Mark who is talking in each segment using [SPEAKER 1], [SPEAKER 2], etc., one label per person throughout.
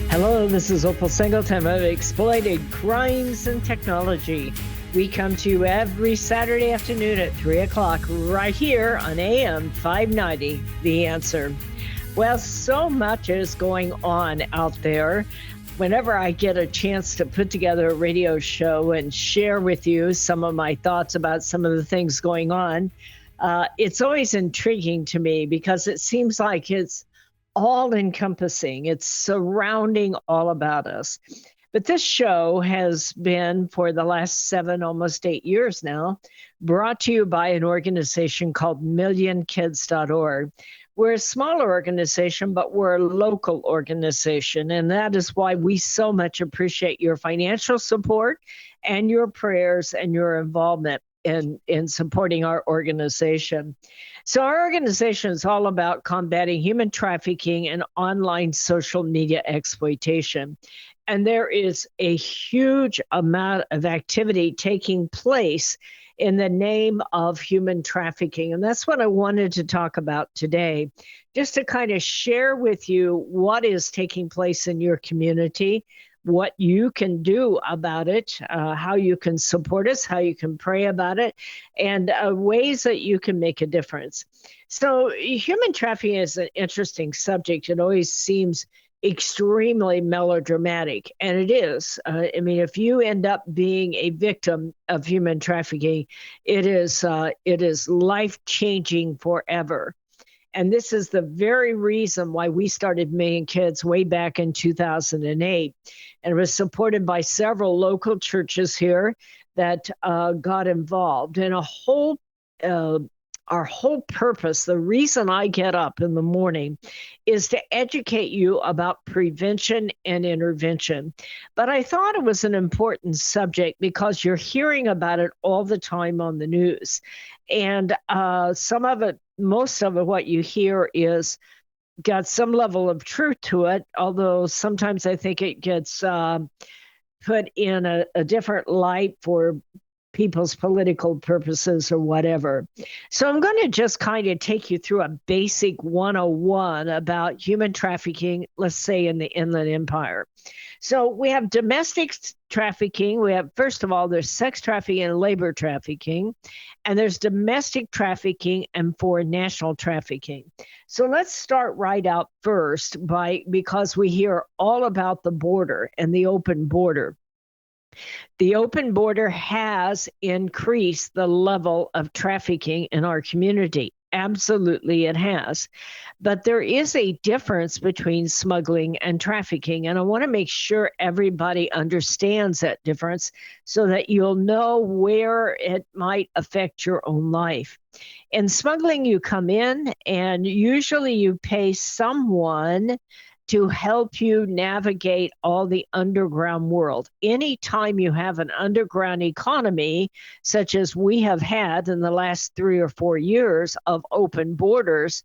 [SPEAKER 1] Hello, this is Opal Singleton of Exploited Crimes and Technology. We come to you every Saturday afternoon at 3 o'clock right here on AM 590, The Answer. Well, so much is going on out there. Whenever I get a chance to put together a radio show and share with you some of my thoughts about some of the things going on, it's always intriguing to me because it seems like it's all encompassing. It's surrounding all about us. But this show has been, for the last 7, almost 8 years now, brought to you by an organization called MillionKids.org. We're a smaller organization, but we're a local organization. And that is why we so much appreciate your financial support and your prayers and your involvement in supporting our organization. So our organization is all about combating human trafficking and online social media exploitation. And there is a huge amount of activity taking place in the name of human trafficking. And that's what I wanted to talk about today, just to kind of share with you what is taking place in your community, what you can do about it, how you can support us, how you can pray about it, and ways that you can make a difference. So human trafficking is an interesting subject. It always seems extremely melodramatic, and it is. I mean, if you end up being a victim of human trafficking, it is life-changing forever. And this is the very reason why we started Million Kids way back in 2008. And it was supported by several local churches here that got involved. And our whole purpose, the reason I get up in the morning, is to educate you about prevention and intervention. But I thought it was an important subject because you're hearing about it all the time on the news. And most of it, what you hear is got some level of truth to it, although sometimes I think it gets put in a different light for people's political purposes or whatever. So I'm going to just kind of take you through a basic 101 about human trafficking, let's say in the Inland Empire. So we have domestic trafficking. We have, first of all, there's sex trafficking and labor trafficking, and there's domestic trafficking and foreign national trafficking. So let's start right out first because we hear all about the border and the open border. The open border has increased the level of trafficking in our community. Absolutely, it has. But there is a difference between smuggling and trafficking. And I want to make sure everybody understands that difference so that you'll know where it might affect your own life. In smuggling, you come in and usually you pay someone to help you navigate all the underground world. Anytime you have an underground economy, such as we have had in the last 3 or 4 years of open borders,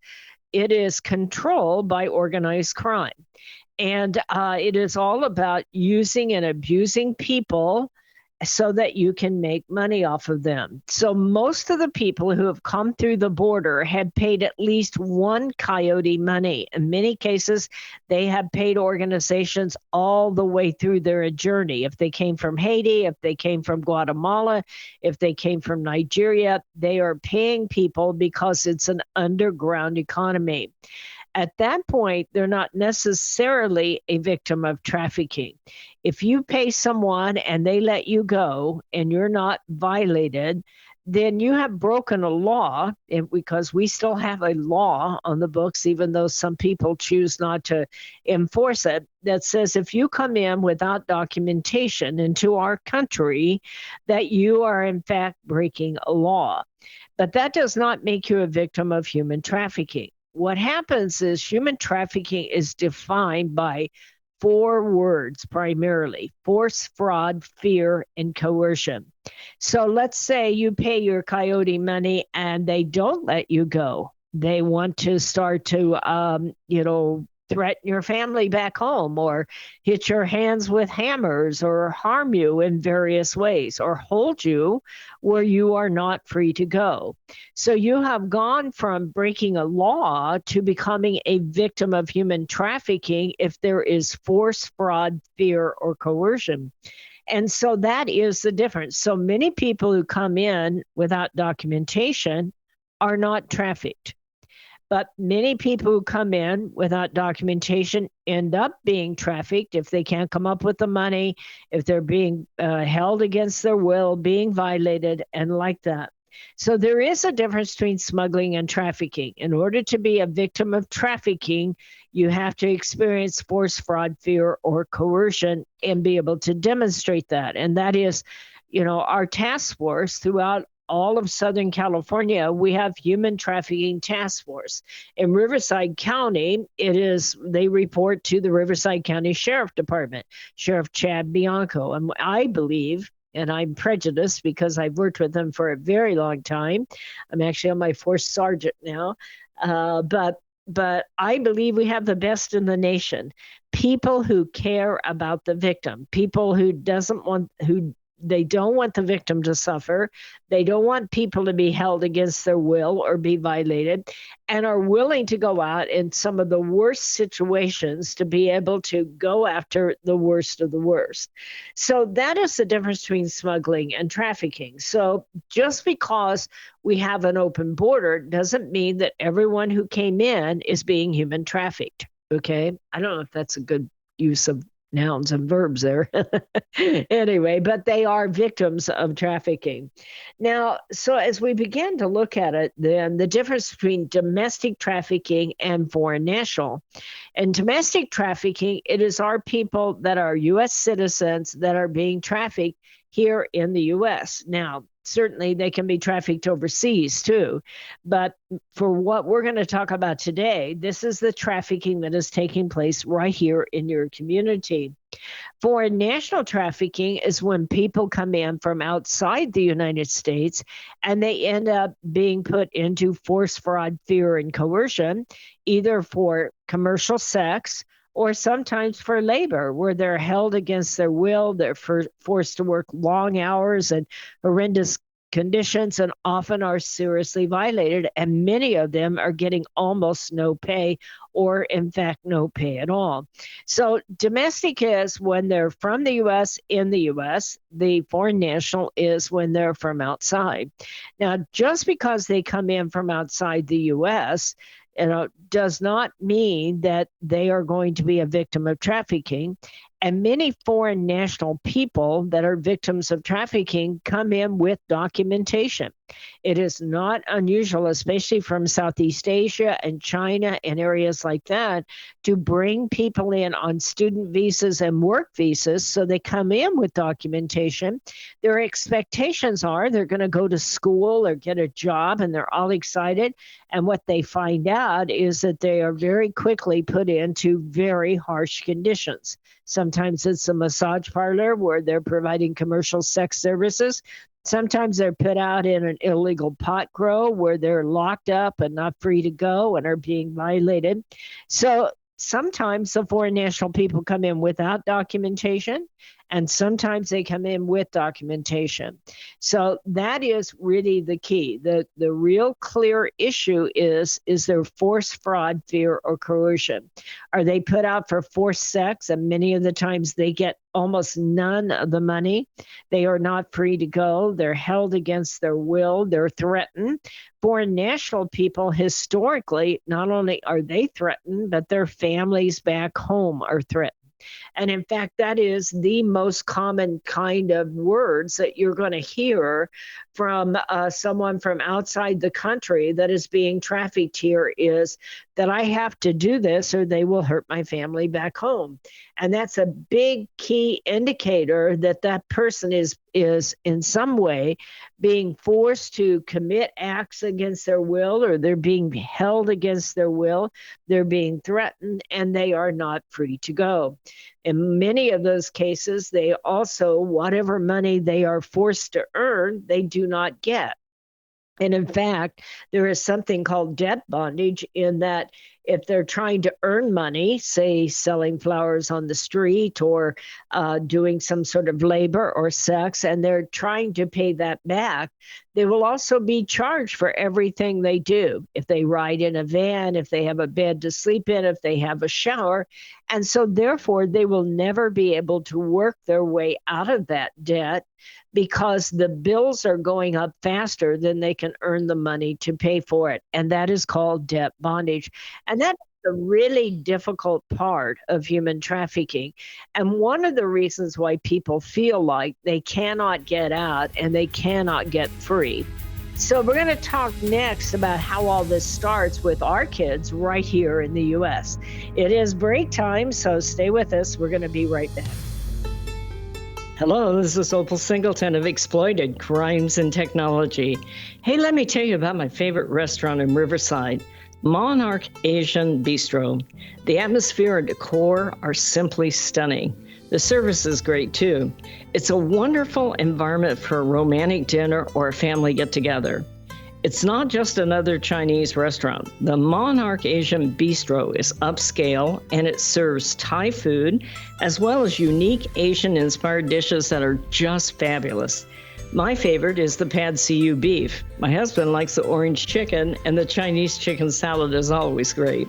[SPEAKER 1] it is controlled by organized crime. And it is all about using and abusing people so that you can make money off of them. So most of the people who have come through the border have paid at least one coyote money. In many cases, they have paid organizations all the way through their journey. If they came from Haiti, if they came from Guatemala, if they came from Nigeria, they are paying people because it's an underground economy. At that point, they're not necessarily a victim of trafficking. If you pay someone and they let you go and you're not violated, then you have broken a law, because we still have a law on the books, even though some people choose not to enforce it, that says if you come in without documentation into our country, that you are in fact breaking a law. But that does not make you a victim of human trafficking. What happens is human trafficking is defined by 4 words primarily: force, fraud, fear, and coercion. So let's say you pay your coyote money and they don't let you go. They want to start to, threaten your family back home, or hit your hands with hammers, or harm you in various ways, or hold you where you are not free to go. So you have gone from breaking a law to becoming a victim of human trafficking if there is force, fraud, fear, or coercion. And so that is the difference. So many people who come in without documentation are not trafficked. But many people who come in without documentation end up being trafficked if they can't come up with the money, if they're being held against their will, being violated, and like that. So there is a difference between smuggling and trafficking. In order to be a victim of trafficking, you have to experience force, fraud, fear, or coercion and be able to demonstrate that. And that is, our task force throughout all of Southern California. We have human trafficking task force. In Riverside County, they report to the Riverside County Sheriff Department, Sheriff Chad Bianco. And I believe, and I'm prejudiced because I've worked with them for a very long time. I'm actually on my fourth sergeant now. But I believe we have the best in the nation. People who care about the victim, people who they don't want the victim to suffer. They don't want people to be held against their will or be violated, and are willing to go out in some of the worst situations to be able to go after the worst of the worst. So that is the difference between smuggling and trafficking. So just because we have an open border doesn't mean that everyone who came in is being human trafficked. Okay? I don't know if that's a good use of nouns and verbs there. Anyway, but they are victims of trafficking. Now, so as we begin to look at it, then the difference between domestic trafficking and foreign national. And domestic trafficking, it is our people that are U.S. citizens that are being trafficked here in the U.S. Now, certainly they can be trafficked overseas too. But for what we're going to talk about today, this is the trafficking that is taking place right here in your community. Foreign national trafficking is when people come in from outside the United States and they end up being put into force, fraud, fear, and coercion, either for commercial sex or sometimes for labor, where they're held against their will. They're forced to work long hours and horrendous conditions, and often are seriously violated. And many of them are getting almost no pay, or in fact, no pay at all. So domestic is when they're from the U.S. in the U.S. The foreign national is when they're from outside. Now, just because they come in from outside the U.S., does not mean that they are going to be a victim of trafficking. And many foreign national people that are victims of trafficking come in with documentation. It is not unusual, especially from Southeast Asia and China and areas like that, to bring people in on student visas and work visas. So they come in with documentation. Their expectations are they're going to go to school or get a job, and they're all excited. And what they find out is that they are very quickly put into very harsh conditions. Sometimes it's a massage parlor where they're providing commercial sex services. Sometimes they're put out in an illegal pot grow where they're locked up and not free to go and are being violated. So sometimes the foreign national people come in without documentation, and sometimes they come in with documentation. So that is really the key. The real clear issue is there force, fraud, fear, or coercion? Are they put out for forced sex? And many of the times they get almost none of the money. They are not free to go. They're held against their will. They're threatened. Foreign national people, historically, not only are they threatened, but their families back home are threatened. And in fact, that is the most common kind of words that you're going to hear from someone from outside the country that is being trafficked here, is that I have to do this or they will hurt my family back home. And that's a big key indicator that that person is in some way being forced to commit acts against their will, or they're being held against their will, they're being threatened, and they are not free to go. In many of those cases, they also, whatever money they are forced to earn, they do not get. And in fact, there is something called debt bondage, in that if they're trying to earn money, say selling flowers on the street or doing some sort of labor or sex, and they're trying to pay that back, they will also be charged for everything they do. If they ride in a van, if they have a bed to sleep in, if they have a shower. And so therefore, they will never be able to work their way out of that debt because the bills are going up faster than they can earn the money to pay for it. And that is called debt bondage. And that's the really difficult part of human trafficking. And one of the reasons why people feel like they cannot get out and they cannot get free. So we're going to talk next about how all this starts with our kids right here in the U.S. It is break time, so stay with us. We're going to be right back. Hello, this is Opal Singleton of Exploited Crimes and Technology. Hey, let me tell you about my favorite restaurant in Riverside, Monarch Asian Bistro. The atmosphere and decor are simply stunning. The service is great too. It's a wonderful environment for a romantic dinner or a family get-together. It's not just another Chinese restaurant. The Monarch Asian Bistro is upscale and it serves Thai food as well as unique Asian-inspired dishes that are just fabulous. My favorite is the pad see ew beef. My husband likes the orange chicken, and the Chinese chicken salad is always great.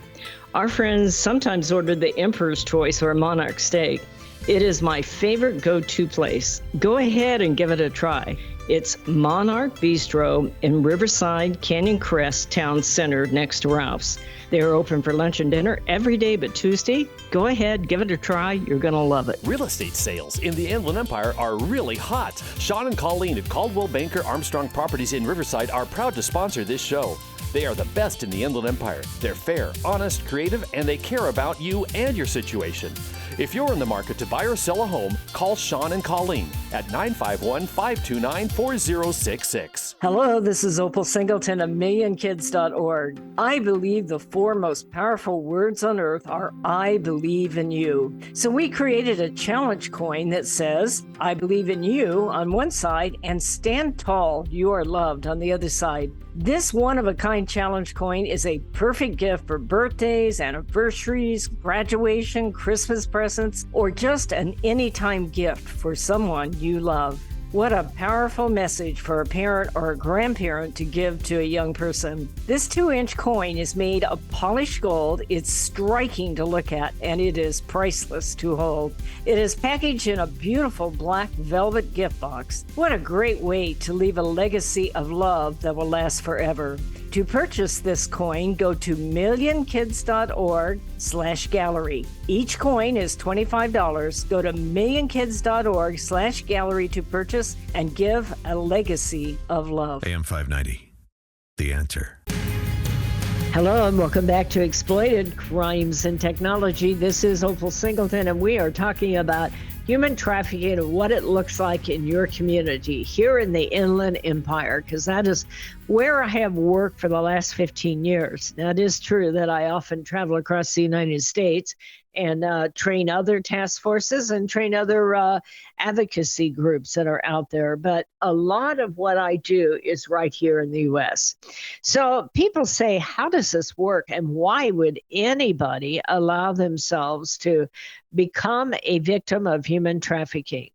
[SPEAKER 1] Our friends sometimes order the Emperor's Choice or Monarch steak. It is my favorite go-to place. Go ahead and give it a try. It's Monarch Bistro in Riverside, Canyon Crest Town Center next to Ralph's. They are open for lunch and dinner every day but Tuesday. Go ahead, give it a try. You're going to love it.
[SPEAKER 2] Real estate sales in the Inland Empire are really hot. Sean and Colleen at Caldwell Banker Armstrong Properties in Riverside are proud to sponsor this show. They are the best in the Inland Empire. They're fair, honest, creative, and they care about you and your situation. If you're in the market to buy or sell a home, call Sean and Colleen at 951-529-4066.
[SPEAKER 1] Hello, this is Opal Singleton of MillionKids.org. I believe the four most powerful words on earth are I believe in you. So we created a challenge coin that says, I believe in you on one side and stand tall, you are loved on the other side. This one-of-a-kind challenge coin is a perfect gift for birthdays, anniversaries, graduation, Christmas presents, or just an anytime gift for someone you love. What a powerful message for a parent or a grandparent to give to a young person. This 2-inch coin is made of polished gold. It's striking to look at, and it is priceless to hold. It is packaged in a beautiful black velvet gift box. What a great way to leave a legacy of love that will last forever. To purchase this coin, go to millionkids.org/gallery. Each coin is $25. Go to millionkids.org/gallery to purchase and give a legacy of love.
[SPEAKER 3] AM 590, The Answer.
[SPEAKER 1] Hello and welcome back to Exploited Crimes and Technology. This is Opal Singleton and we are talking about human trafficking and what it looks like in your community here in the Inland Empire, because that is where I have worked for the last 15 years. Now, it is true that I often travel across the United States and train other task forces and train other advocacy groups that are out there. But a lot of what I do is right here in the U.S. So people say, how does this work? And why would anybody allow themselves to become a victim of human trafficking?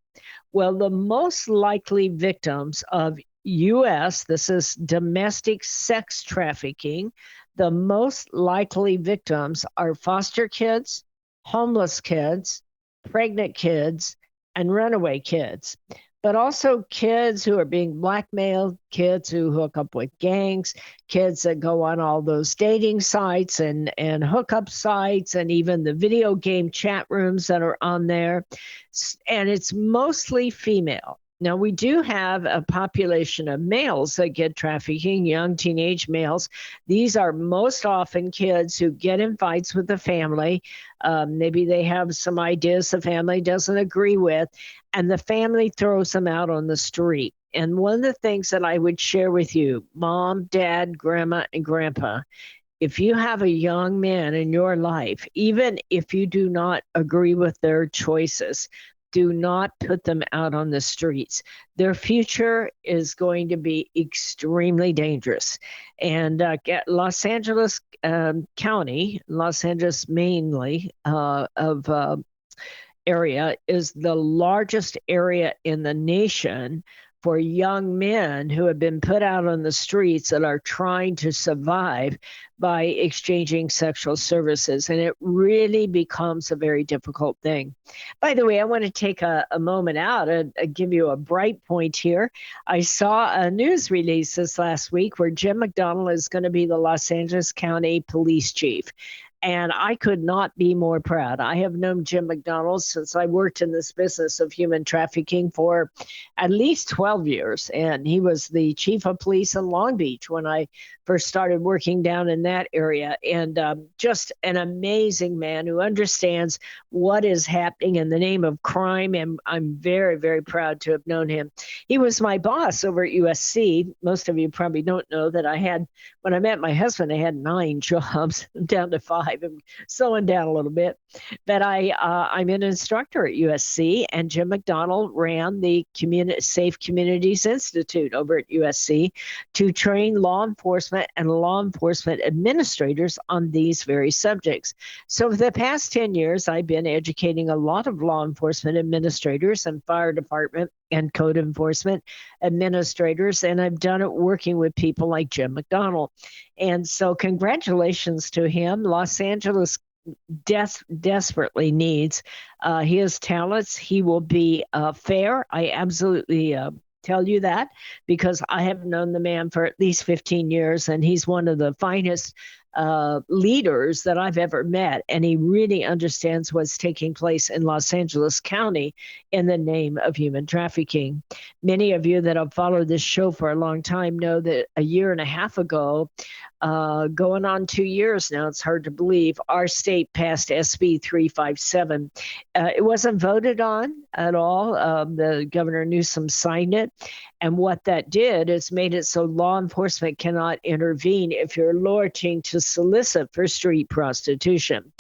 [SPEAKER 1] Well, the most likely victims of U.S., this is domestic sex trafficking, the most likely victims are foster kids, homeless kids, pregnant kids, and runaway kids, but also kids who are being blackmailed, kids who hook up with gangs, kids that go on all those dating sites and hookup sites, and even the video game chat rooms that are on there. And it's mostly female. Now, we do have a population of males that get trafficking, young teenage males. These are most often kids who get in fights with the family. Maybe they have some ideas the family doesn't agree with, and the family throws them out on the street. And one of the things that I would share with you, mom, dad, grandma, and grandpa, if you have a young man in your life, even if you do not agree with their choices, do not put them out on the streets. Their future is going to be extremely dangerous. And Los Angeles County, Los Angeles mainly, of area is the largest area in the nation for young men who have been put out on the streets and are trying to survive by exchanging sexual services. And it really becomes a very difficult thing. By the way, I want to take a moment out and give you a bright point here. I saw a news release this last week where Jim McDonnell is going to be the Los Angeles County Police Chief. And I could not be more proud. I have known Jim McDonnell since I worked in this business of human trafficking for at least 12 years. And he was the chief of police in Long Beach when I first started working down in that area. And just an amazing man who understands what is happening in the name of crime. And I'm very, very proud to have known him. He was my boss over at USC. Most of you probably don't know that when I met my husband, I had 9 jobs, down to 5. I'm slowing down a little bit, but I'm an instructor at USC, and Jim McDonnell ran the Safe Communities Institute over at USC to train law enforcement and law enforcement administrators on these very subjects. So for the past 10 years, I've been educating a lot of law enforcement administrators and fire department and code enforcement administrators, and I've done it working with people like Jim McDonnell. And so congratulations to him. Los Angeles desperately needs his talents. He will be fair. I absolutely tell you that, because I have known the man for at least 15 years, and he's one of the finest leaders that I've ever met. And he really understands what's taking place in Los Angeles County in the name of human trafficking. Many of you that have followed this show for a long time know that a year and a half ago, going on 2 years now, it's hard to believe, our state passed SB 357. It wasn't voted on at all. The Governor Newsom signed it. And what that did is made it so law enforcement cannot intervene if you're lurching to solicit for street prostitution.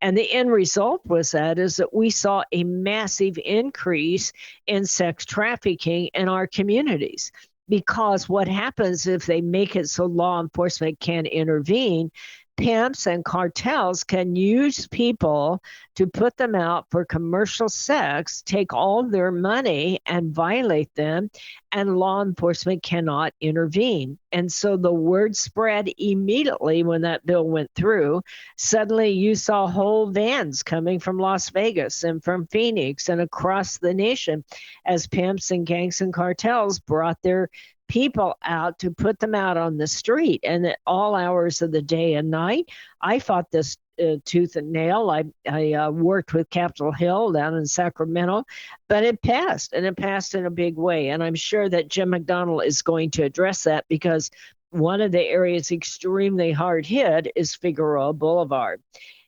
[SPEAKER 1] And the end result was that we saw a massive increase in sex trafficking in our communities. Because what happens if they make it so law enforcement can't intervene, pimps and cartels can use people to put them out for commercial sex, take all their money and violate them, and law enforcement cannot intervene. And so the word spread immediately when that bill went through. Suddenly you saw whole vans coming from Las Vegas and from Phoenix and across the nation as pimps and gangs and cartels brought their people out to put them out on the street. And at all hours of the day and night, I fought this tooth and nail. I worked with Capitol Hill down in Sacramento, but it passed, and it passed in a big way. And I'm sure that Jim McDonnell is going to address that, because one of the areas extremely hard hit is Figueroa Boulevard.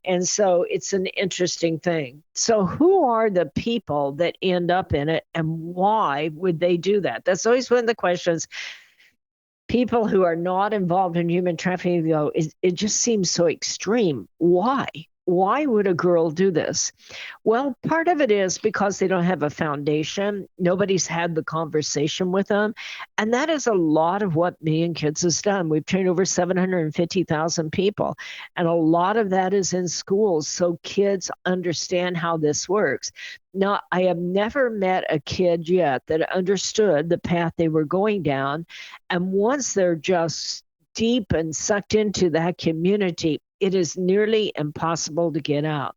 [SPEAKER 1] And so it's an interesting thing. So who are the people that end up in it, and why would they do that? That's always one of the questions. People who are not involved in human trafficking go, it just seems so extreme. Why? Why would a girl do this? Well, part of it is because they don't have a foundation. Nobody's had the conversation with them. And that is a lot of what Me and Kids has done. We've trained over 750,000 people. And a lot of that is in schools, so kids understand how this works. Now, I have never met a kid yet that understood the path they were going down. And once they're just deep and sucked into that community, it is nearly impossible to get out.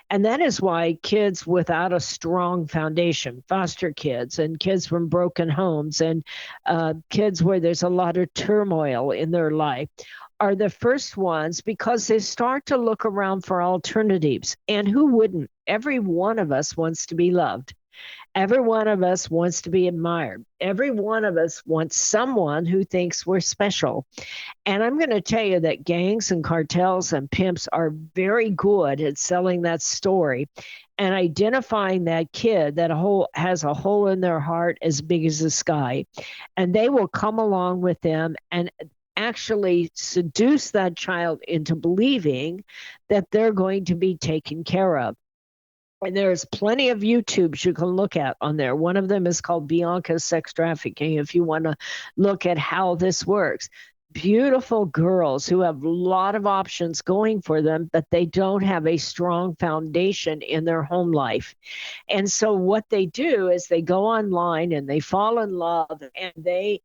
[SPEAKER 1] And that is why kids without a strong foundation, foster kids and kids from broken homes and kids where there's a lot of turmoil in their life, are the first ones, because they start to look around for alternatives. And who wouldn't? Every one of us wants to be loved. Every one of us wants to be admired. Every one of us wants someone who thinks we're special. And I'm going to tell you that gangs and cartels and pimps are very good at selling that story and identifying that kid that has a hole in their heart as big as the sky. And they will come along with them and actually seduce that child into believing that they're going to be taken care of. And there's plenty of YouTubes you can look at on there. One of them is called Bianca's Sex Trafficking, if you want to look at how this works. Beautiful girls who have a lot of options going for them, but they don't have a strong foundation in their home life. And so what they do is they go online and they fall in love, and they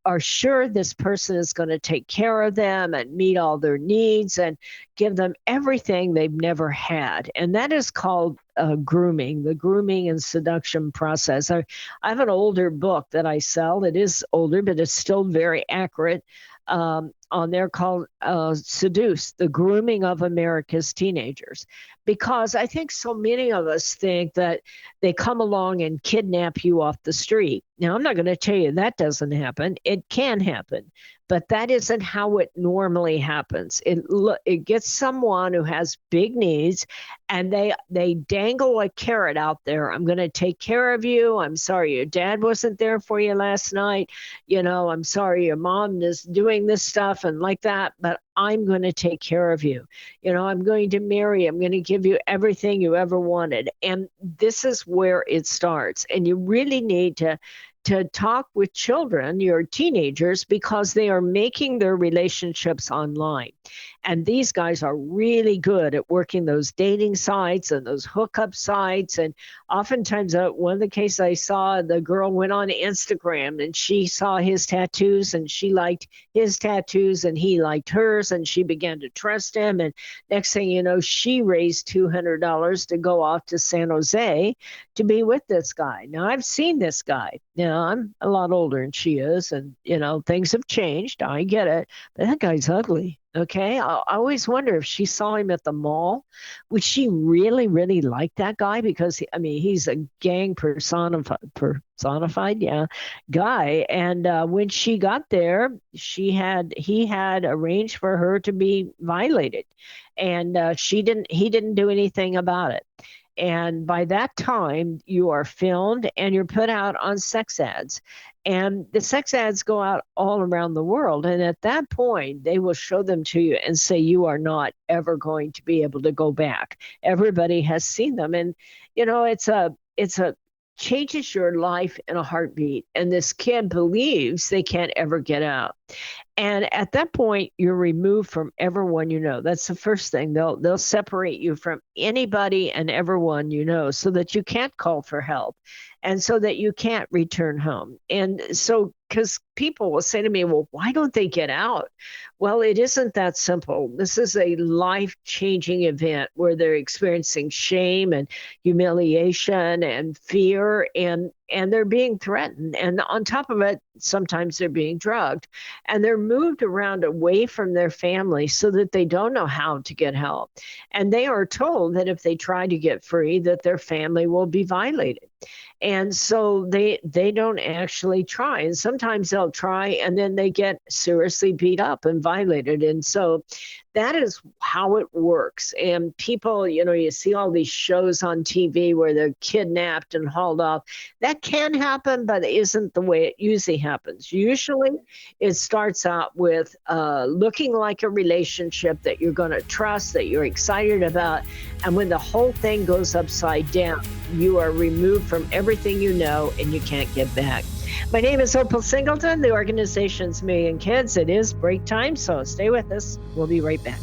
[SPEAKER 1] are sure this person is going to take care of them and meet all their needs and give them everything they've never had. And that is called grooming, the grooming and seduction process. I have an older book that I sell. It is older, but it's still very accurate. On there called Seduced, the grooming of America's teenagers. Because I think so many of us think that they come along and kidnap you off the street. Now, I'm not going to tell you that doesn't happen. It can happen, but that isn't how it normally happens. It gets someone who has big needs, and they dangle a carrot out there. I'm going to take care of you. I'm sorry your dad wasn't there for you last night. I'm sorry your mom is doing this stuff and like that, but I'm going to take care of you. I'm going to marry you. I'm going to give you everything you ever wanted. And this is where it starts. And you really need to talk with children, your teenagers, because they are making their relationships online. And these guys are really good at working those dating sites and those hookup sites. And oftentimes, one of the cases I saw, the girl went on Instagram and she saw his tattoos and she liked his tattoos and he liked hers, and she began to trust him. And next thing you know, she raised $200 to go off to San Jose to be with this guy. Now, I've seen this guy. I'm a lot older than she is, and, things have changed. I get it. But that guy's ugly. Okay. I always wonder if she saw him at the mall, would she really, really like that guy? Because, he's a gang personified, guy. And when she got there, he had arranged for her to be violated, and he didn't do anything about it. And by that time, you are filmed and you're put out on sex ads. And the sex ads go out all around the world. And at that point, they will show them to you and say, you are not ever going to be able to go back. Everybody has seen them. And, it's a changes your life in a heartbeat. And this kid believes they can't ever get out. And at that point, you're removed from everyone you know. That's the first thing. They'll separate you from anybody and everyone you know, so that you can't call for help and so that you can't return home. And so, because people will say to me, well, why don't they get out? Well, it isn't that simple. This is a life-changing event where they're experiencing shame and humiliation and fear, and they're being threatened. And on top of it, sometimes they're being drugged, and they're moved around away from their family so that they don't know how to get help. And they are told that if they try to get free, that their family will be violated. And so they don't actually try. And sometimes they'll try and then they get seriously beat up and violated. And so that is how it works. And people, you see all these shows on TV where they're kidnapped and hauled off. That can happen, but it isn't the way it usually happens. Usually it starts out with looking like a relationship that you're going to trust, that you're excited about. And when the whole thing goes upside down, you are removed from everything you know and you can't get back. My name is Opal Singleton. The organization's Million Kids. It is break time, so stay with us. We'll be right back.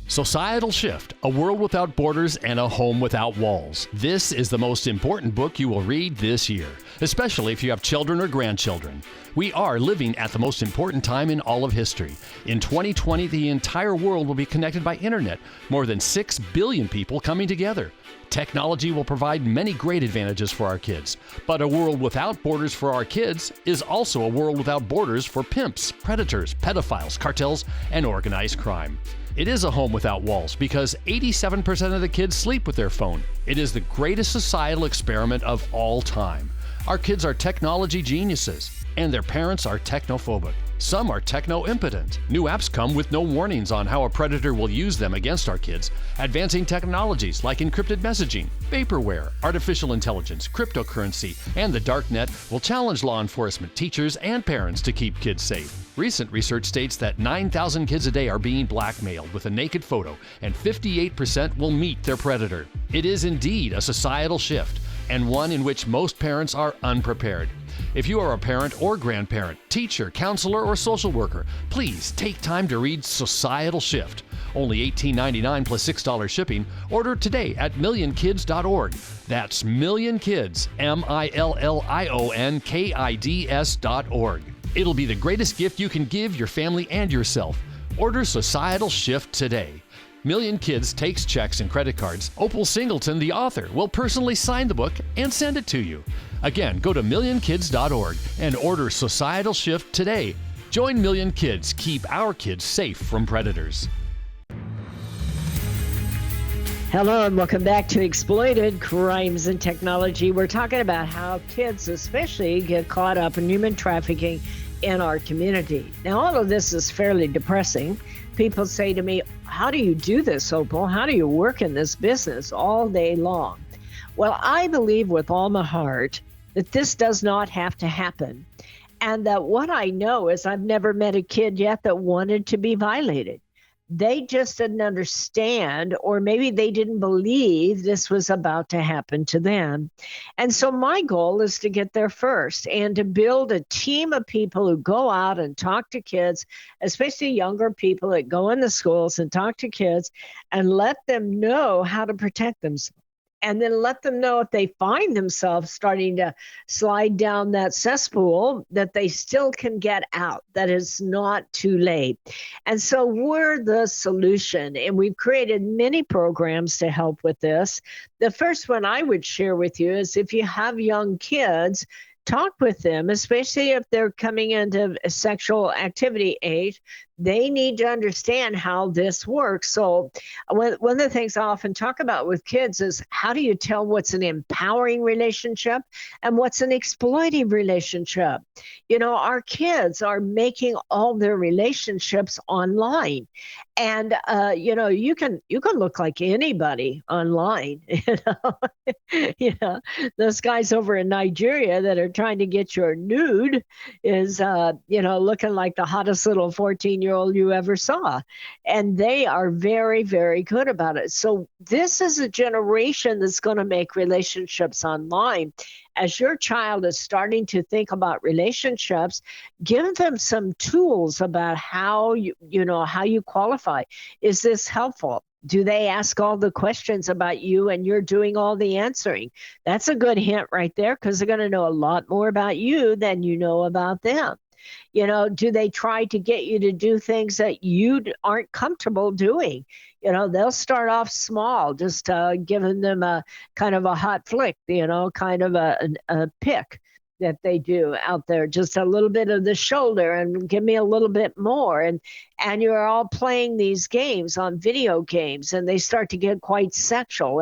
[SPEAKER 2] Societal Shift, A World Without Borders and a Home Without Walls. This is the most important book you will read this year, especially if you have children or grandchildren. We are living at the most important time in all of history. In 2020, the entire world will be connected by internet, more than 6 billion people coming together. Technology will provide many great advantages for our kids, but a world without borders for our kids is also a world without borders for pimps, predators, pedophiles, cartels, and organized crime. It is a home without walls because 87% of the kids sleep with their phone. It is the greatest societal experiment of all time. Our kids are technology geniuses, and their parents are technophobic. Some are techno-impotent. New apps come with no warnings on how a predator will use them against our kids. Advancing technologies like encrypted messaging, vaporware, artificial intelligence, cryptocurrency, and the darknet will challenge law enforcement, teachers, and parents to keep kids safe. Recent research states that 9,000 kids a day are being blackmailed with a naked photo, and 58% will meet their predator.
[SPEAKER 4] It is indeed a societal shift, and one in which most parents are unprepared. If you are a parent or grandparent, teacher, counselor, or social worker, please take time to read Societal Shift. Only $18.99 plus $6 shipping. Order today at millionkids.org. That's millionkids, millionkids.org. It'll be the greatest gift you can give your family and yourself. Order Societal Shift today. Million Kids takes checks and credit cards. Opal Singleton, the author, will personally sign the book and send it to you. Again, go to millionkids.org and order Societal Shift today. Join Million Kids. Keep our kids safe from predators.
[SPEAKER 1] Hello and welcome back to Exploited Crimes and Technology. We're talking about how kids especially get caught up in human trafficking in our community. Now, all of this is fairly depressing. People say to me, how do you do this, Opal? How do you work in this business all day long? Well, I believe with all my heart that this does not have to happen. And that what I know is I've never met a kid yet that wanted to be violated. They just didn't understand, or maybe they didn't believe this was about to happen to them. And so my goal is to get there first and to build a team of people who go out and talk to kids, especially younger people that go in the schools and talk to kids and let them know how to protect themselves. And then let them know if they find themselves starting to slide down that cesspool, that they still can get out, that it's not too late. And so we're the solution. And we've created many programs to help with this. The first one I would share with you is if you have young kids, talk with them, especially if they're coming into sexual activity age. They need to understand how this works. So one of the things I often talk about with kids is how do you tell what's an empowering relationship and what's an exploitive relationship? You know, our kids are making all their relationships online. And, you can look like anybody online. Those guys over in Nigeria that are trying to get your nude is, looking like the hottest little 14-year-old you ever saw. And they are very, very good about it. So this is a generation that's going to make relationships online. As your child is starting to think about relationships, give them some tools about how you qualify. Is this helpful? Do they ask all the questions about you and you're doing all the answering? That's a good hint right there, because they're going to know a lot more about you than you know about them. Do they try to get you to do things that you aren't comfortable doing? They'll start off small, just giving them a kind of a hot flick, kind of a pick that they do out there, just a little bit of the shoulder and give me a little bit more. And you're all playing these games on video games, and they start to get quite sexual.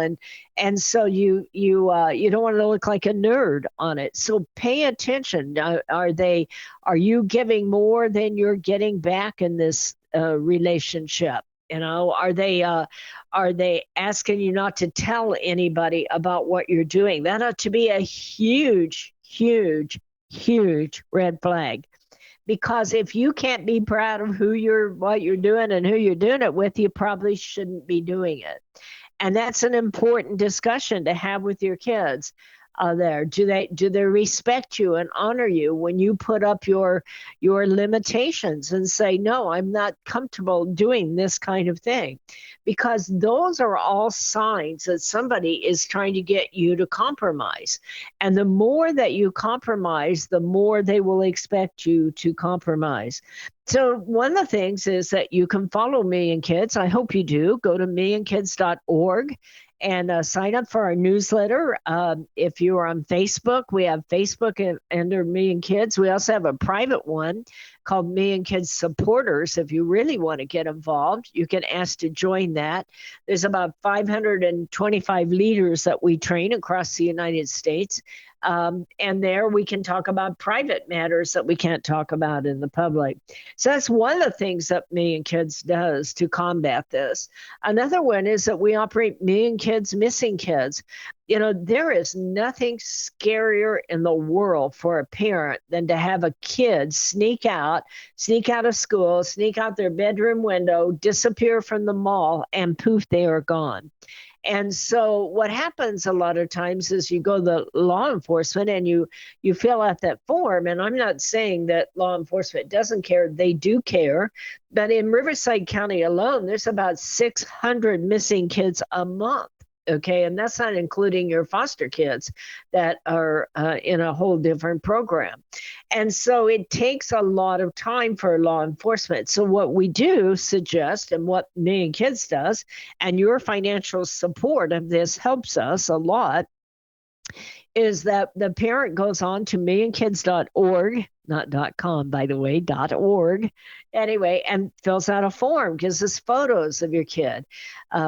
[SPEAKER 1] And so you don't want to look like a nerd on it. So pay attention. Are you giving more than you're getting back in this relationship? Are they asking you not to tell anybody about what you're doing? That ought to be a huge, huge, huge red flag. Because if you can't be proud of what you're doing and who you're doing it with, you probably shouldn't be doing it. And that's an important discussion to have with your kids. There, do they respect you and honor you when you put up your limitations and say, no, I'm not comfortable doing this kind of thing? Because those are all signs that somebody is trying to get you to compromise. And the more that you compromise, the more they will expect you to compromise. So one of the things is that you can follow Million Kids. I hope you do. Go to millionkids.org. And sign up for our newsletter. If you are on Facebook, we have Facebook under Million Kids. We also have a private one called Million Kids Supporters. If you really want to get involved, you can ask to join that. There's about 525 leaders that we train across the United States. And there we can talk about private matters that we can't talk about in the public. So that's one of the things that Million Kids does to combat this. Another one is that we operate Million Kids Missing Kids. There is nothing scarier in the world for a parent than to have a kid sneak out of school, sneak out their bedroom window, disappear from the mall, and poof, they are gone. And so what happens a lot of times is you go to law enforcement and you fill out that form. And I'm not saying that law enforcement doesn't care. They do care. But in Riverside County alone, there's about 600 missing kids a month. Okay, and that's not including your foster kids that are in a whole different program. And so it takes a lot of time for law enforcement. So what we do suggest, and what Million Kids does, and your financial support of this helps us a lot, is that the parent goes on to millionkids.org, not .com, by the way, .org, anyway, and fills out a form, gives us photos of your kid.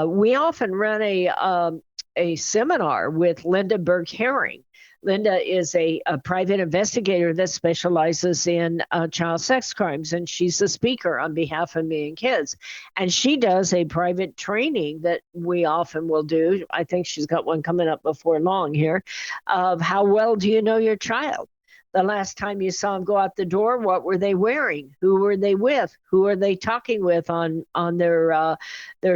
[SPEAKER 1] We often run a seminar with Linda Berg-Herring. Linda is a private investigator that specializes in child sex crimes, and she's a speaker on behalf of Million Kids. And she does a private training that we often will do. I think she's got one coming up before long here, of how well do you know your child? The last time you saw them go out the door, what were they wearing? Who were they with? Who are they talking with on their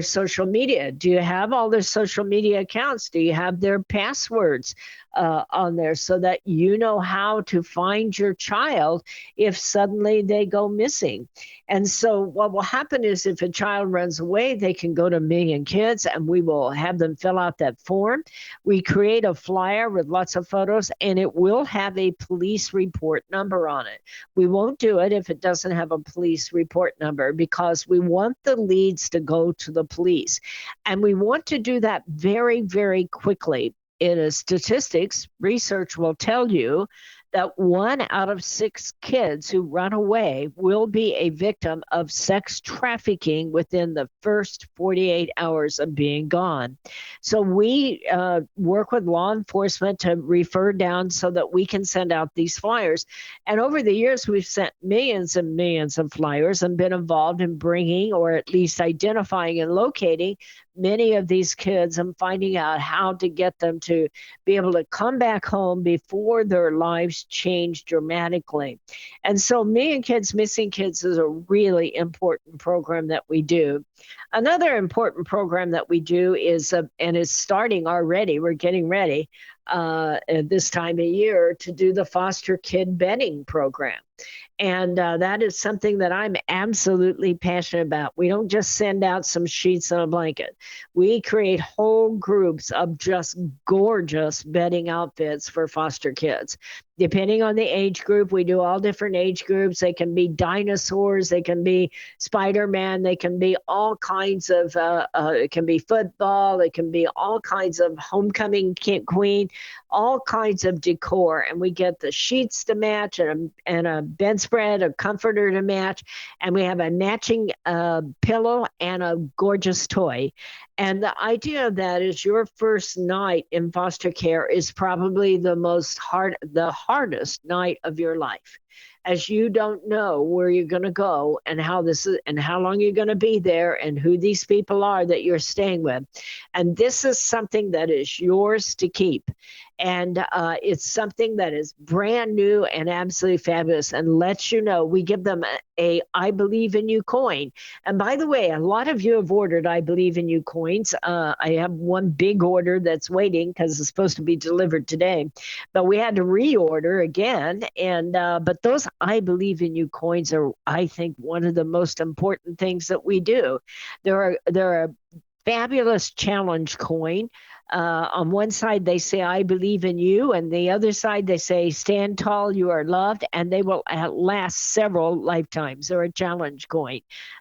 [SPEAKER 1] social media? Do you have all their social media accounts? Do you have their passwords on there so that you know how to find your child if suddenly they go missing? And so what will happen is if a child runs away, they can go to Million Kids and we will have them fill out that form. We create a flyer with lots of photos and it will have a police report number on it. We won't do it if it doesn't have a police report number because we want the leads to go to the police. And we want to do that very, very quickly. In a statistics, research will tell you that 1 out of 6 kids who run away will be a victim of sex trafficking within the first 48 hours of being gone. So we work with law enforcement to refer down so that we can send out these flyers. And over the years, we've sent millions and millions of flyers and been involved in bringing or at least identifying and locating many of these kids and finding out how to get them to be able to come back home before their lives change dramatically. And so Million Kids Missing Kids is a really important program that we do. Another important program that we do is, and it's starting already, we're getting ready at this time of year to do the foster kid bedding program. And that is something that I'm absolutely passionate about. We don't just send out some sheets and a blanket. We create whole groups of just gorgeous bedding outfits for foster kids. Depending on the age group, we do all different age groups. They can be dinosaurs, they can be Spider-Man, they can be all kinds of, it can be football, it can be all kinds of homecoming queen, all kinds of decor. And we get the sheets to match and a bedspread, a comforter to match. And we have a matching pillow and a gorgeous toy. And the idea of that is your first night in foster care is probably the hardest night of your life, as you don't know where you're going to go and how this is and how long you're going to be there and who these people are that you're staying with. And this is something that is yours to keep. And it's something that is brand new and absolutely fabulous and lets you know. We give them a I Believe in You coin. And by the way, a lot of you have ordered I Believe in You coins. I have one big order that's waiting because it's supposed to be delivered today. But we had to reorder again. And but those I Believe in You coins are, I think, one of the most important things that we do. They're a fabulous challenge coin. On one side, they say, I believe in you. And the other side, they say, stand tall, you are loved. And they will last several lifetimes. They're a challenge coin.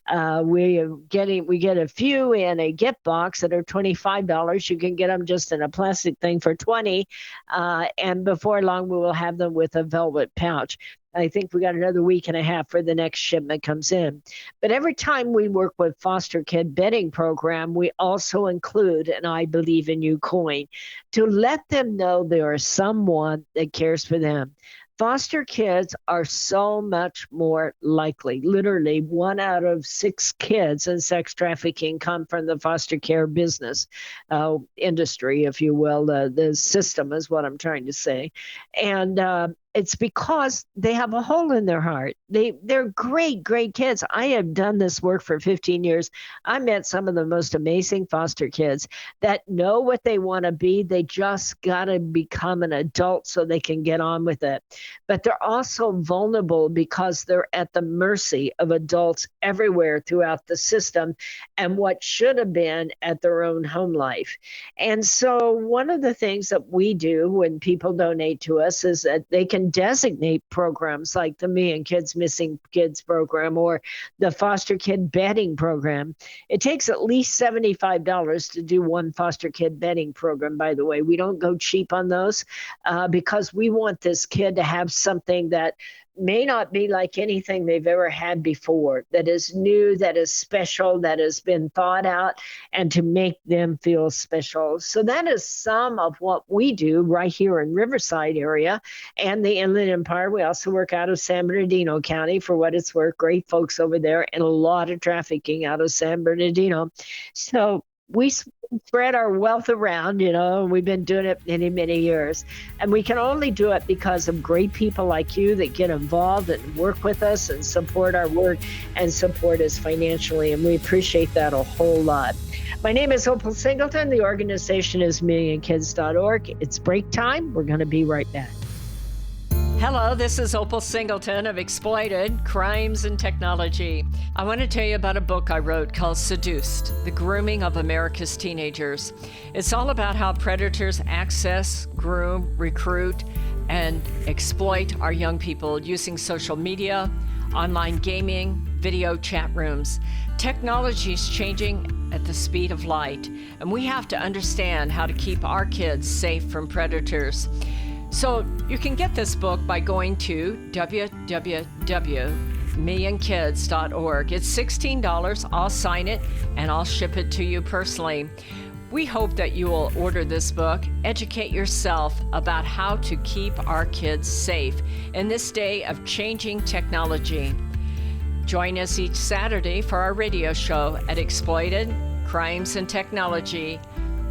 [SPEAKER 1] We get a few in a gift box that are $25. You can get them just in a plastic thing for $20. And before long, we will have them with a velvet pouch. I think we got another week and a half for the next shipment comes in. But every time we work with foster kid bedding program, we also include an I Believe in You coin to let them know there is someone that cares for them. Foster kids are so much more likely. Literally 1 out of 6 kids in sex trafficking come from the foster care business industry, if you will. The system is what I'm trying to say. And it's because they have a hole in their heart. They're great, great kids. I have done this work for 15 years. I met some of the most amazing foster kids that know what they want to be. They just got to become an adult so they can get on with it. But they're also vulnerable because they're at the mercy of adults everywhere throughout the system and what should have been at their own home life. And so one of the things that we do when people donate to us is that they can designate programs like the Me and Kids Missing Kids program or the foster kid bedding program. It takes at least $75 to do one foster kid bedding program, by the way. We don't go cheap on those because we want this kid to have something that may not be like anything they've ever had before, that is new, that is special, that has been thought out, and to make them feel special. So that is some of what we do right here in Riverside area and the Inland Empire. We also work out of San Bernardino County for what it's worth. Great folks over there, and a lot of trafficking out of San Bernardino. So we spread our wealth around, and we've been doing it many, many years. And we can only do it because of great people like you that get involved and work with us and support our work and support us financially. And we appreciate that a whole lot. My name is Opal Singleton. The organization is millionkids.org. It's break time. We're going to be right back.
[SPEAKER 5] Hello, this is Opal Singleton of Exploited, Crimes and Technology. I want to tell you about a book I wrote called Seduced, The Grooming of America's Teenagers. It's all about how predators access, groom, recruit, and exploit our young people using social media, online gaming, video chat rooms. Technology is changing at the speed of light, and we have to understand how to keep our kids safe from predators. So you can get this book by going to www.millionkids.org. It's $16. I'll sign it and I'll ship it to you personally. We hope that you will order this book, educate yourself about how to keep our kids safe in this day of changing technology. Join us each Saturday for our radio show at Exploited, Crimes and Technology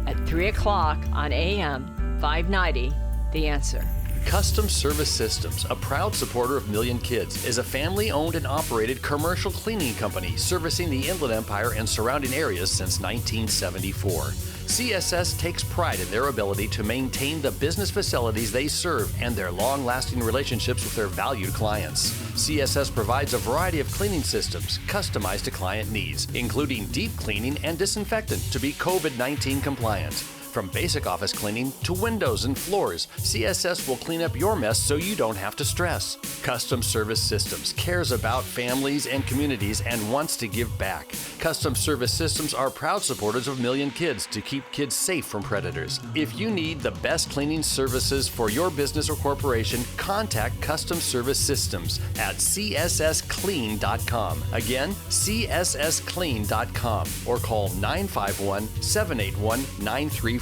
[SPEAKER 5] at 3 o'clock on AM 590. The Answer.
[SPEAKER 4] Custom Service Systems, a proud supporter of Million Kids, is a family-owned and operated commercial cleaning company servicing the Inland Empire and surrounding areas since 1974. CSS takes pride in their ability to maintain the business facilities they serve and their long-lasting relationships with their valued clients. CSS provides a variety of cleaning systems customized to client needs, including deep cleaning and disinfectant to be COVID-19 compliant. From basic office cleaning to windows and floors, CSS will clean up your mess so you don't have to stress. Custom Service Systems cares about families and communities and wants to give back. Custom Service Systems are proud supporters of Million Kids to keep kids safe from predators. If you need the best cleaning services for your business or corporation, contact Custom Service Systems at cssclean.com. Again, cssclean.com or call 951-781-9345.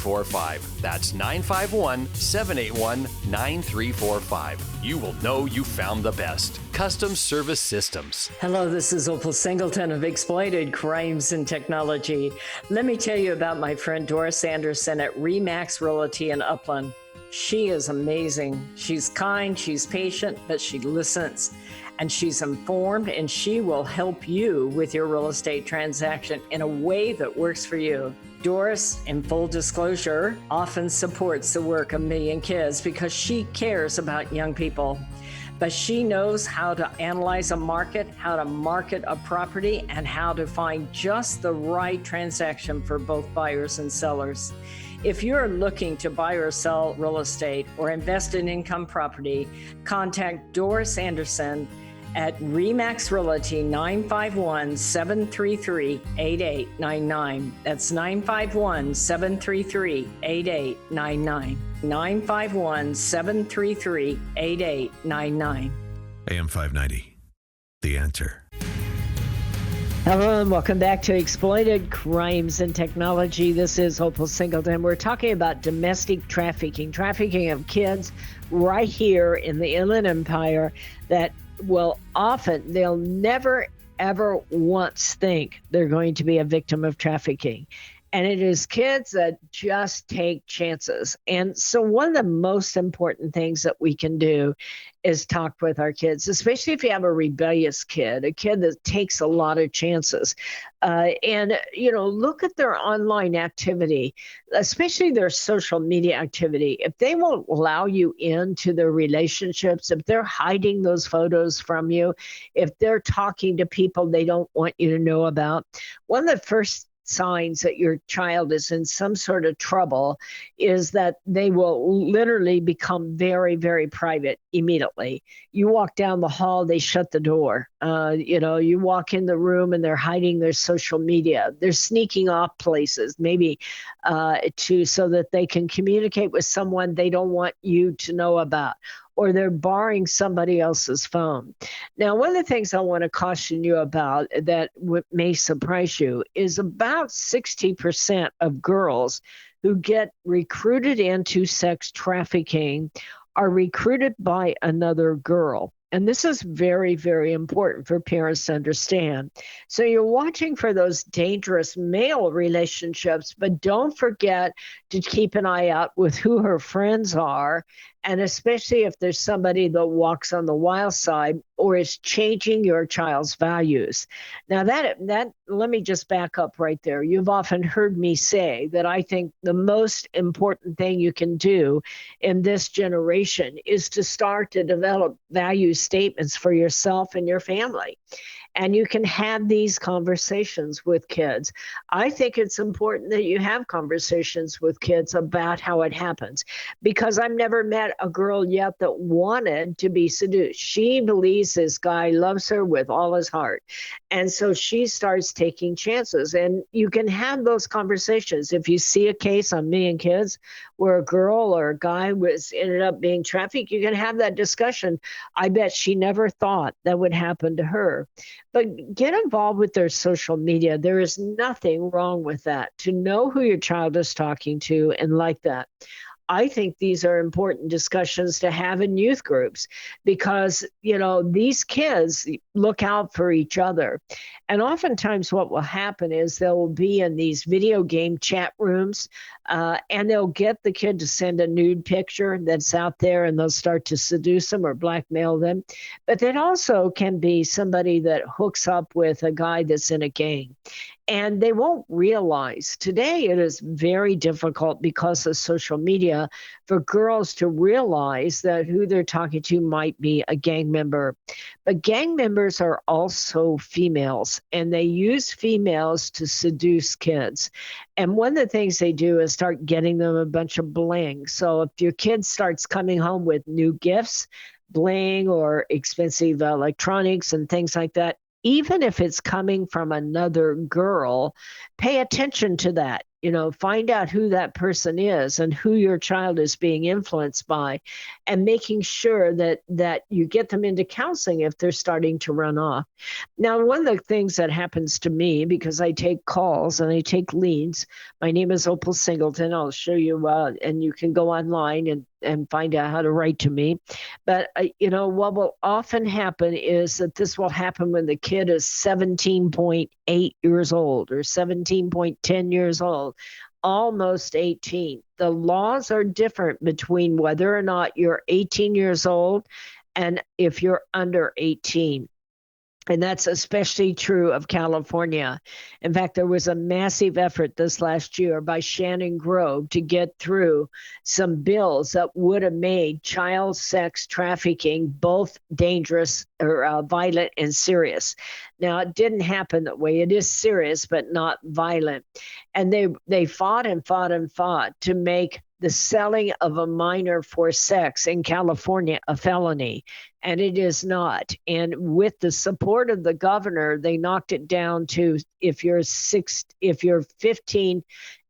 [SPEAKER 4] That's 951-781-9345. You will know you found the best. Custom Service Systems.
[SPEAKER 5] Hello, this is Opal Singleton of Exploited Crimes and Technology. Let me tell you about my friend Doris Anderson at Remax Realty in Upland. She is amazing. She's kind, she's patient, but she listens. And she's informed, and she will help you with your real estate transaction in a way that works for you. Doris, in full disclosure, often supports the work of Million Kids because she cares about young people. But she knows how to analyze a market, how to market a property, and how to find just the right transaction for both buyers and sellers. If you're looking to buy or sell real estate or invest in income property, contact Doris Anderson at Remax Realty 951-733-8899. That's 951-733-8899. 951-733-8899.
[SPEAKER 3] AM 590. The Answer.
[SPEAKER 1] Hello and welcome back to Exploited Crimes and Technology. This is Opal Singleton. We're talking about domestic trafficking of kids right here in the Inland Empire that they'll never, ever once think they're going to be a victim of trafficking. And it is kids that just take chances. And so one of the most important things that we can do is talk with our kids, especially if you have a rebellious kid, a kid that takes a lot of chances. And, look at their online activity, especially their social media activity. If they won't allow you into their relationships, if they're hiding those photos from you, if they're talking to people they don't want you to know about, one of the first signs that your child is in some sort of trouble is that they will literally become very, very private immediately. You walk down the hall, they shut the door. You walk in the room and they're hiding their social media. They're sneaking off places, maybe so that they can communicate with someone they don't want you to know about, or they're borrowing somebody else's phone. Now, one of the things I want to caution you about that may surprise you is about 60% of girls who get recruited into sex trafficking are recruited by another girl. And this is very, very important for parents to understand. So you're watching for those dangerous male relationships, but don't forget to keep an eye out with who her friends are, and especially if there's somebody that walks on the wild side or is changing your child's values. Now that let me just back up right there. You've often heard me say that I think the most important thing you can do in this generation is to start to develop value statements for yourself and your family. And you can have these conversations with kids. I think it's important that you have conversations with kids about how it happens, because I've never met a girl yet that wanted to be seduced. She believes this guy loves her with all his heart. And so she starts taking chances. And you can have those conversations. If you see a case on Me and Kids where a girl or a guy ended up being trafficked, you can have that discussion. I bet she never thought that would happen to her. But get involved with their social media. There is nothing wrong with that. To know who your child is talking to and like that. I think these are important discussions to have in youth groups, because, these kids look out for each other. And oftentimes what will happen is they'll be in these video game chat rooms and they'll get the kid to send a nude picture that's out there, and they'll start to seduce them or blackmail them. But that also can be somebody that hooks up with a guy that's in a gang. And they won't realize today it is very difficult because of social media for girls to realize that who they're talking to might be a gang member. But gang members are also females, and they use females to seduce kids. And one of the things they do is start getting them a bunch of bling. So if your kid starts coming home with new gifts, bling or expensive electronics and things like that, even if it's coming from another girl, pay attention to that. Find out who that person is and who your child is being influenced by, and making sure that you get them into counseling if they're starting to run off. Now, one of the things that happens to me, because I take calls and I take leads, my name is Opal Singleton. I'll show you, and you can go online and find out how to write to me. But, what will often happen is that this will happen when the kid is 17.8 years old or 17.10 years old, almost 18. The laws are different between whether or not you're 18 years old and if you're under 18. And that's especially true of California. In fact, there was a massive effort this last year by Shannon Grove to get through some bills that would have made child sex trafficking both dangerous or violent and serious. Now, it didn't happen that way. It is serious, but not violent. And they fought and fought and fought to make the selling of a minor for sex in California a felony, and it is not. And with the support of the governor, they knocked it down to if you're 15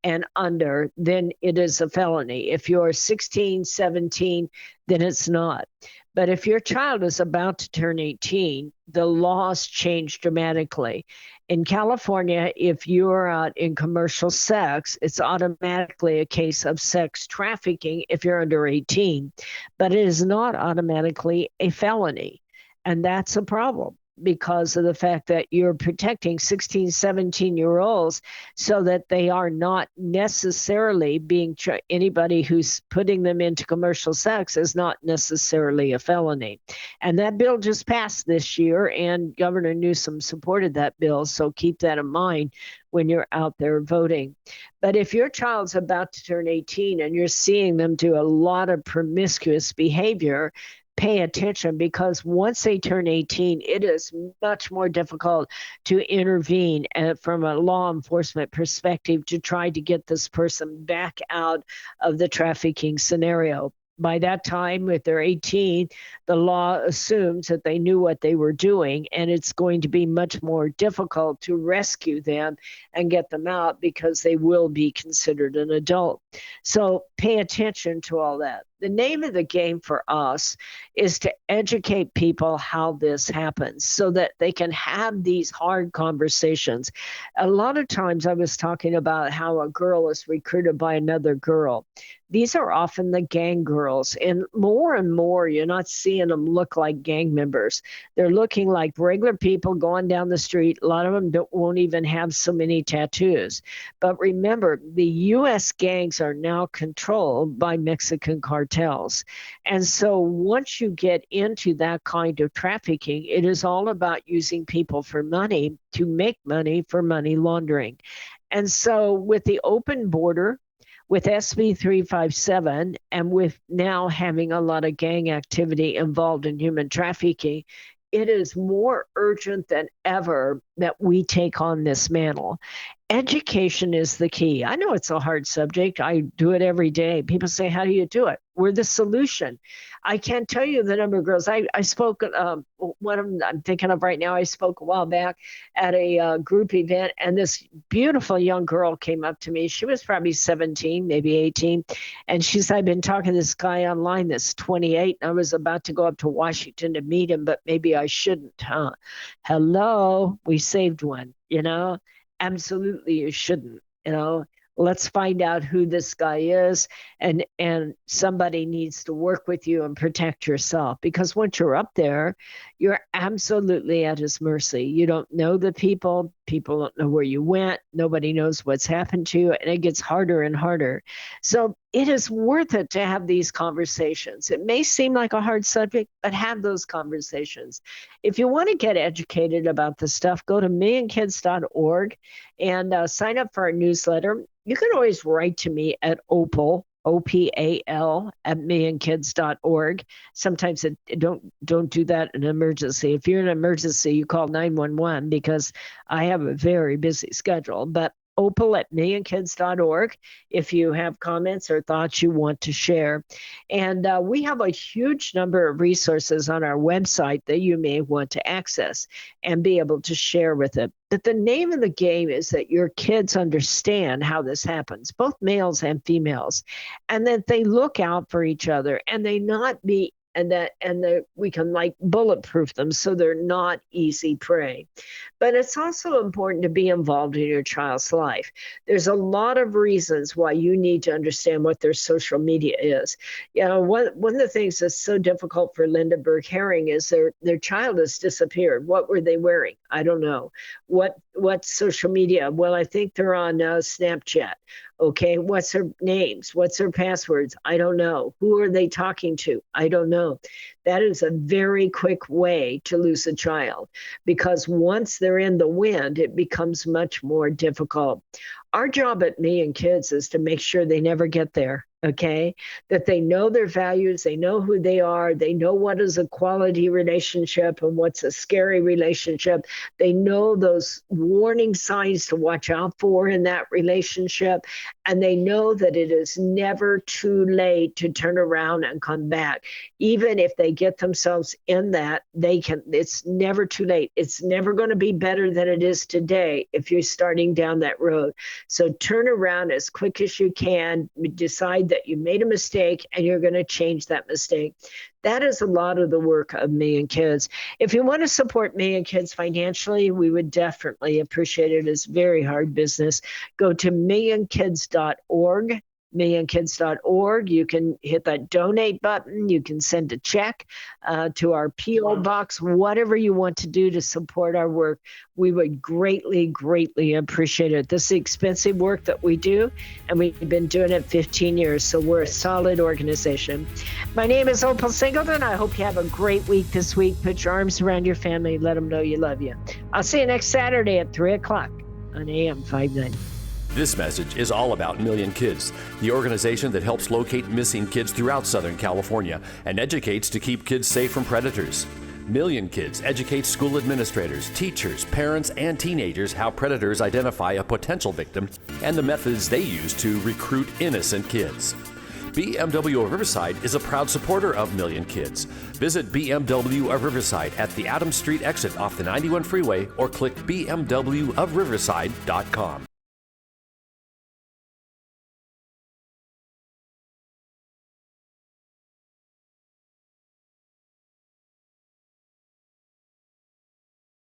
[SPEAKER 1] and under, then it is a felony. If you're 16, 17, then it's not. But if your child is about to turn 18, the laws change dramatically. In California, if you're out in commercial sex, it's automatically a case of sex trafficking if you're under 18, but it is not automatically a felony. And that's a problem, because of the fact that you're protecting 16, 17-year-olds so that they are not necessarily being, anybody who's putting them into commercial sex is not necessarily a felony. And that bill just passed this year, and Governor Newsom supported that bill. So keep that in mind when you're out there voting. But if your child's about to turn 18 and you're seeing them do a lot of promiscuous behavior, pay attention, because once they turn 18, it is much more difficult to intervene from a law enforcement perspective to try to get this person back out of the trafficking scenario. By that time, if they're 18, the law assumes that they knew what they were doing, and it's going to be much more difficult to rescue them and get them out because they will be considered an adult. So pay attention to all that. The name of the game for us is to educate people how this happens so that they can have these hard conversations. A lot of times I was talking about how a girl is recruited by another girl. These are often the gang girls, and more, you're not seeing them look like gang members. They're looking like regular people going down the street. A lot of them won't even have so many tattoos. But remember, the U.S. gangs are now controlled by Mexican cartels. And so once you get into that kind of trafficking, it is all about using people for money to make money for money laundering. And so with the open border, with SB 357, and with now having a lot of gang activity involved in human trafficking, it is more urgent than ever that we take on this mantle. Education is the key. I know it's a hard subject. I do it every day. People say, how do you do it? We're the solution. I can't tell you the number of girls. I spoke, one of them I'm thinking of right now, I spoke a while back at a group event, and this beautiful young girl came up to me. She was probably 17, maybe 18. And she said, I've been talking to this guy online that's 28. And I was about to go up to Washington to meet him, but maybe I shouldn't, huh? Hello, we saved one, Absolutely, you shouldn't, Let's find out who this guy is, and somebody needs to work with you and protect yourself, because once you're up there, you're absolutely at his mercy. You don't know the people don't know where you went, nobody knows what's happened to you, and it gets harder and harder. So it is worth it to have these conversations. It may seem like a hard subject, but have those conversations. If you want to get educated about this stuff, go to millionkids.org and sign up for our newsletter. You can always write to me at Opal, OPAL, at millionkids.org. Sometimes don't do that in an emergency. If you're in an emergency, you call 911, because I have a very busy schedule. But Opal at millionkids.org if you have comments or thoughts you want to share. And we have a huge number of resources on our website that you may want to access and be able to share with it. But the name of the game is that your kids understand how this happens, both males and females, and that they look out for each other, and they not be we can bulletproof them so they're not easy prey. But it's also important to be involved in your child's life. There's a lot of reasons why you need to understand what their social media is. One of the things that's so difficult for Linda Burke Herring is their child has disappeared. What were they wearing? I don't know. What social media? Well, I think they're on Snapchat. Okay, what's their names? What's their passwords? I don't know. Who are they talking to? I don't know. That is a very quick way to lose a child, because once they're in the wind, it becomes much more difficult. Our job at Million Kids is to make sure they never get there. Okay, that they know their values, they know who they are, they know what is a quality relationship and what's a scary relationship. They know those warning signs to watch out for in that relationship, and they know that it is never too late to turn around and come back. Even if they get themselves in that, it's never too late. It's never going to be better than it is today if you're starting down that road. So turn around as quick as you can, decide that you made a mistake and you're going to change that mistake. That is a lot of the work of Million Kids. If you want to support Million Kids financially, we would definitely appreciate it. It's very hard business. Go to millionkids.org. millionkids.org. You can hit that donate button. You can send a check to our P.O. box, whatever you want to do to support our work. We would greatly, greatly appreciate it. This is expensive work that we do, and we've been doing it 15 years, so we're a solid organization. My name is Opal Singleton. I hope you have a great week this week. Put your arms around your family. Let them know you love you. I'll see you next Saturday at 3 o'clock on AM 590.
[SPEAKER 2] This message is all about Million Kids, the organization that helps locate missing kids throughout Southern California and educates to keep kids safe from predators. Million Kids educates school administrators, teachers, parents, and teenagers how predators identify a potential victim and the methods they use to recruit innocent kids. BMW of Riverside is a proud supporter of Million Kids. Visit BMW of Riverside at the Adams Street exit off the 91 freeway or click bmwofriverside.com.